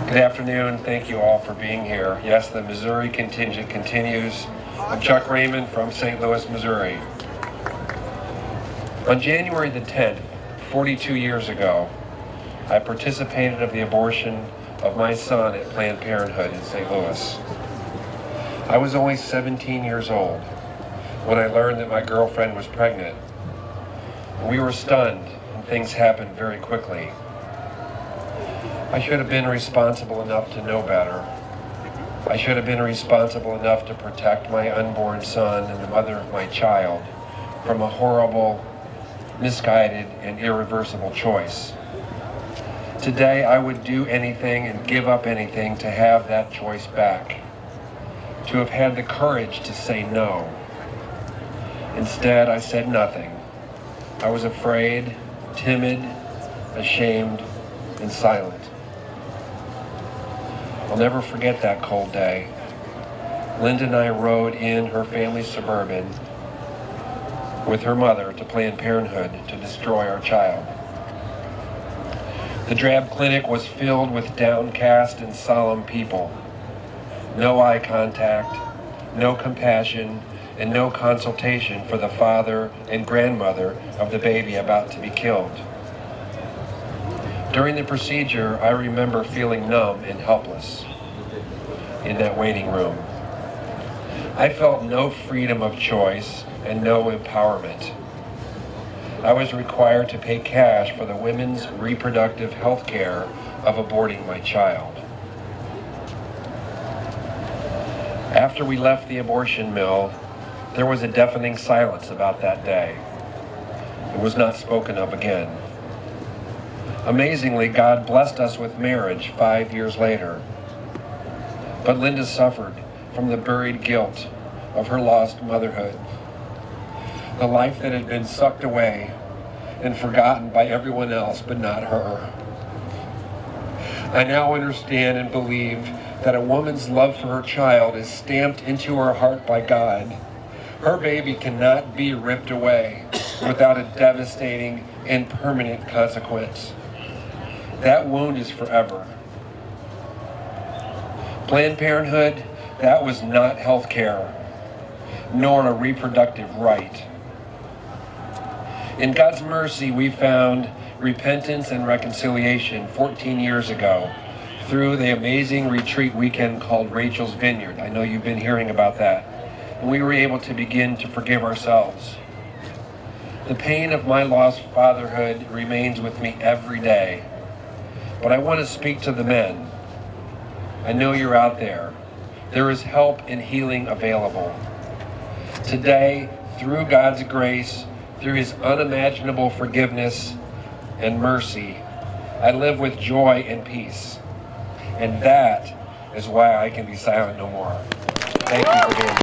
Good afternoon. Thank you all for being here. Yes, the Missouri contingent continues. I'm Chuck Raymond from St. Louis, Missouri. On January the 10th, 42 years ago, I participated in the abortion of my son at Planned Parenthood in St. Louis. I was only 17 years old when I learned that my girlfriend was pregnant. We were stunned, and things happened very quickly. I should have been responsible enough to know better. I should have been responsible enough to protect my unborn son and the mother of my child from a horrible, misguided, and irreversible choice. Today, I would do anything and give up anything to have that choice back, to have had the courage to say no. Instead, I said nothing. I was afraid, timid, ashamed, and silent. I'll never forget that cold day. Linda and I rode in her family's Suburban with her mother to Planned Parenthood to destroy our child. The drab clinic was filled with downcast and solemn people. No eye contact, no compassion, and no consultation for the father and grandmother of the baby about to be killed. During the procedure, I remember feeling numb and helpless in that waiting room. I felt no freedom of choice and no empowerment. I was required to pay cash for the women's reproductive health care of aborting my child. After we left the abortion mill, there was a deafening silence about that day. It was not spoken of again. Amazingly, God blessed us with marriage 5 years later. But Linda suffered from the buried guilt of her lost motherhood. The life that had been sucked away and forgotten by everyone else but not her. I now understand and believe that a woman's love for her child is stamped into her heart by God. Her baby cannot be ripped away without a devastating and permanent consequence. That wound is forever. Planned Parenthood, that was not health care, nor a reproductive right. In God's mercy, we found repentance and reconciliation 14 years ago through the amazing retreat weekend called Rachel's Vineyard. I know you've been hearing about that. And we were able to begin to forgive ourselves. The pain of my lost fatherhood remains with me every day. But I want to speak to the men. I know you're out there. There is help and healing available. Today, through God's grace, through His unimaginable forgiveness and mercy, I live with joy and peace. And that is why I can be silent no more. Thank you for being here.